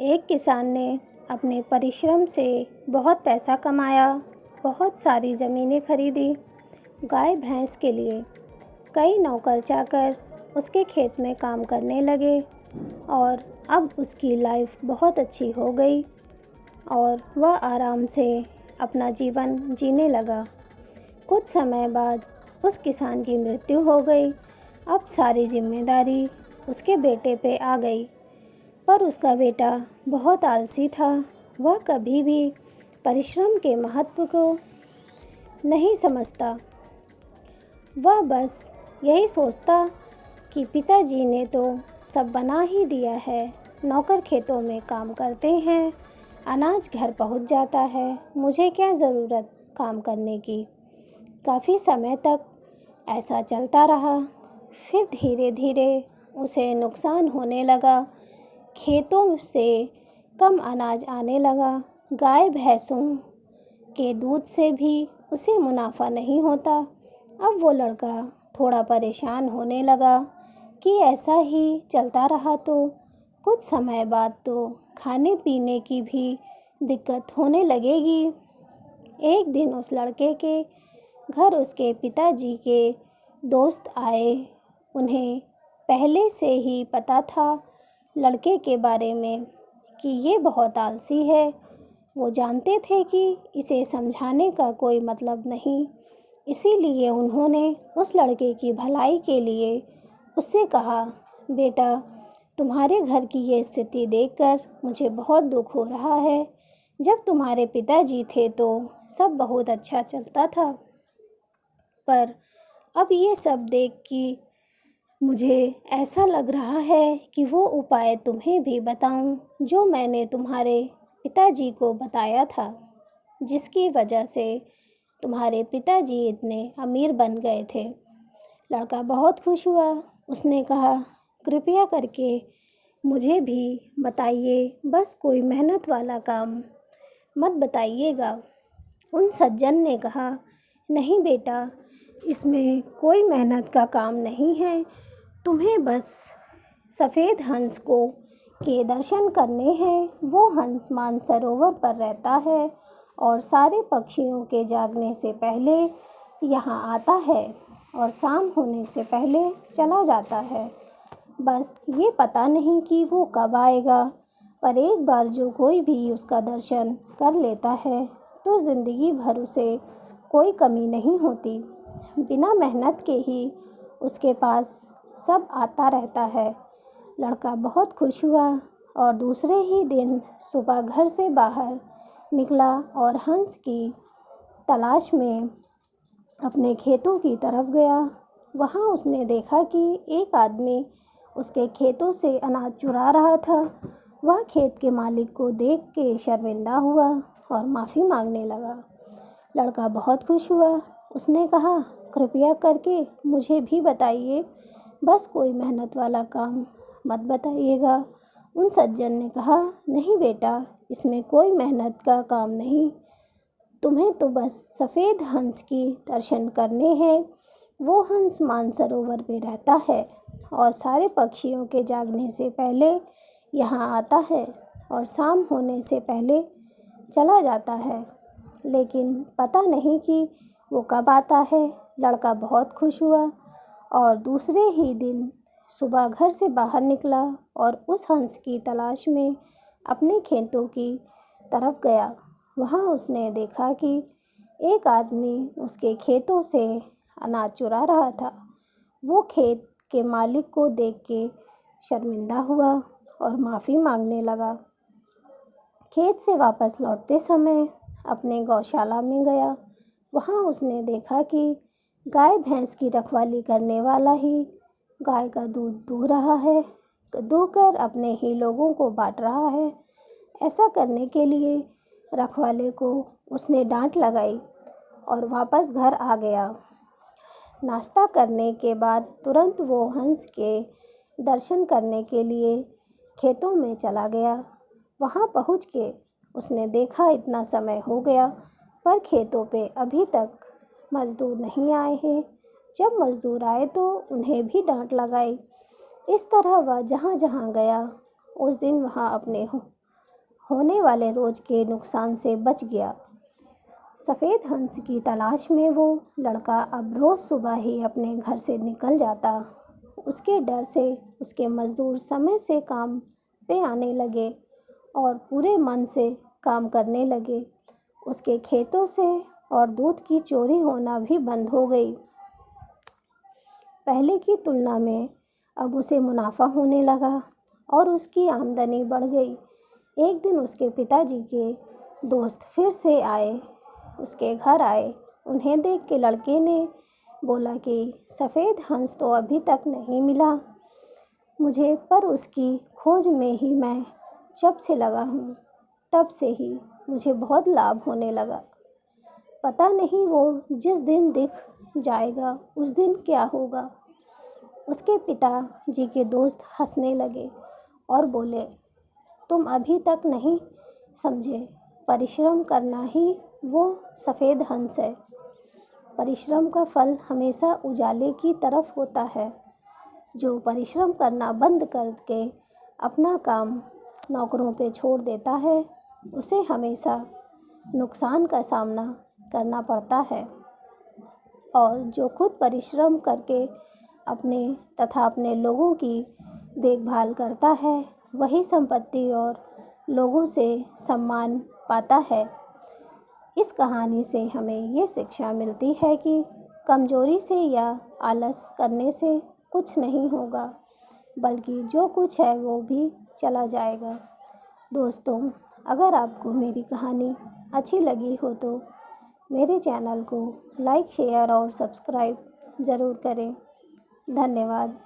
एक किसान ने अपने परिश्रम से बहुत पैसा कमाया, बहुत सारी ज़मीनें खरीदी, गाय भैंस के लिए कई नौकर चाकर उसके खेत में काम करने लगे और अब उसकी लाइफ बहुत अच्छी हो गई और वह आराम से अपना जीवन जीने लगा। कुछ समय बाद उस किसान की मृत्यु हो गई। अब सारी जिम्मेदारी उसके बेटे पे आ गई, पर उसका बेटा बहुत आलसी था। वह कभी भी परिश्रम के महत्व को नहीं समझता। वह बस यही सोचता कि पिताजी ने तो सब बना ही दिया है, नौकर खेतों में काम करते हैं, अनाज घर पहुंच जाता है, मुझे क्या ज़रूरत काम करने की। काफ़ी समय तक ऐसा चलता रहा। फिर धीरे धीरे उसे नुकसान होने लगा। खेतों से कम अनाज आने लगा। गाय भैंसों के दूध से भी उसे मुनाफा नहीं होता। अब वो लड़का थोड़ा परेशान होने लगा कि ऐसा ही चलता रहा तो कुछ समय बाद तो खाने पीने की भी दिक्कत होने लगेगी। एक दिन उस लड़के के घर उसके पिताजी के दोस्त आए। उन्हें पहले से ही पता था लड़के के बारे में कि ये बहुत आलसी है। वो जानते थे कि इसे समझाने का कोई मतलब नहीं, इसीलिए उन्होंने उस लड़के की भलाई के लिए उससे कहा, बेटा, तुम्हारे घर की ये स्थिति देखकर मुझे बहुत दुख हो रहा है। जब तुम्हारे पिताजी थे तो सब बहुत अच्छा चलता था, पर अब ये सब देख कि मुझे ऐसा लग रहा है कि वो उपाय तुम्हें भी बताऊं जो मैंने तुम्हारे पिताजी को बताया था, जिसकी वजह से तुम्हारे पिताजी इतने अमीर बन गए थे। लड़का बहुत खुश हुआ। उसने कहा, कृपया करके मुझे भी बताइए, बस कोई मेहनत वाला काम मत बताइएगा। उन सज्जन ने कहा, नहीं बेटा, इसमें कोई मेहनत का काम नहीं है। तुम्हें बस सफ़ेद हंस को के दर्शन करने हैं। वो हंस मानसरोवर पर रहता है और सारे पक्षियों के जागने से पहले यहाँ आता है और शाम होने से पहले चला जाता है। बस ये पता नहीं कि वो कब आएगा, पर एक बार जो कोई भी उसका दर्शन कर लेता है तो ज़िंदगी भर उसे कोई कमी नहीं होती। बिना मेहनत के ही उसके पास सब आता रहता है। लड़का बहुत खुश हुआ और दूसरे ही दिन सुबह घर से बाहर निकला और हंस की तलाश में अपने खेतों की तरफ गया। वहाँ उसने देखा कि एक आदमी उसके खेतों से अनाज चुरा रहा था। वह खेत के मालिक को देख के शर्मिंदा हुआ और माफ़ी मांगने लगा। लड़का बहुत खुश हुआ। उसने कहा, कृपया करके मुझे भी बताइए, बस कोई मेहनत वाला काम मत बताइएगा। उन सज्जन ने कहा, नहीं बेटा, इसमें कोई मेहनत का काम नहीं। तुम्हें तो बस सफ़ेद हंस की दर्शन करने हैं। वो हंस मानसरोवर पे रहता है और सारे पक्षियों के जागने से पहले यहाँ आता है और शाम होने से पहले चला जाता है, लेकिन पता नहीं कि वो कब आता है। लड़का बहुत खुश हुआ और दूसरे ही दिन सुबह घर से बाहर निकला और उस हंस की तलाश में अपने खेतों की तरफ गया। वहाँ उसने देखा कि एक आदमी उसके खेतों से अनाज चुरा रहा था। वो खेत के मालिक को देख के शर्मिंदा हुआ और माफ़ी मांगने लगा। खेत से वापस लौटते समय अपने गौशाला में गया। वहाँ उसने देखा कि गाय भैंस की रखवाली करने वाला ही गाय का दूध दूह रहा है, दूहकर अपने ही लोगों को बांट रहा है। ऐसा करने के लिए रखवाले को उसने डांट लगाई और वापस घर आ गया। नाश्ता करने के बाद तुरंत वो हंस के दर्शन करने के लिए खेतों में चला गया। वहाँ पहुँच के उसने देखा इतना समय हो गया, पर खेतों पे अभी तक मज़दूर नहीं आए हैं। जब मज़दूर आए तो उन्हें भी डांट लगाई। इस तरह वह जहाँ जहाँ गया उस दिन वहाँ अपने होने वाले रोज़ के नुकसान से बच गया। सफ़ेद हंस की तलाश में वो लड़का अब रोज़ सुबह ही अपने घर से निकल जाता। उसके डर से उसके मज़दूर समय से काम पे आने लगे और पूरे मन से काम करने लगे। उसके खेतों से और दूध की चोरी होना भी बंद हो गई। पहले की तुलना में अब उसे मुनाफा होने लगा और उसकी आमदनी बढ़ गई। एक दिन उसके पिताजी के दोस्त फिर से आए, उसके घर आए। उन्हें देख के लड़के ने बोला कि सफ़ेद हंस तो अभी तक नहीं मिला मुझे, पर उसकी खोज में ही मैं जब से लगा हूँ तब से ही मुझे बहुत लाभ होने लगा। पता नहीं वो जिस दिन दिख जाएगा उस दिन क्या होगा। उसके पिताजी के दोस्त हंसने लगे और बोले, तुम अभी तक नहीं समझे, परिश्रम करना ही वो सफ़ेद हंस है। परिश्रम का फल हमेशा उजाले की तरफ होता है। जो परिश्रम करना बंद करके अपना काम नौकरों पे छोड़ देता है, उसे हमेशा नुकसान का सामना करना पड़ता है। और जो खुद परिश्रम करके अपने तथा अपने लोगों की देखभाल करता है, वही संपत्ति और लोगों से सम्मान पाता है। इस कहानी से हमें ये शिक्षा मिलती है कि कमज़ोरी से या आलस करने से कुछ नहीं होगा, बल्कि जो कुछ है वो भी चला जाएगा। दोस्तों, अगर आपको मेरी कहानी अच्छी लगी हो तो मेरे चैनल को लाइक, शेयर और सब्सक्राइब ज़रूर करें। धन्यवाद।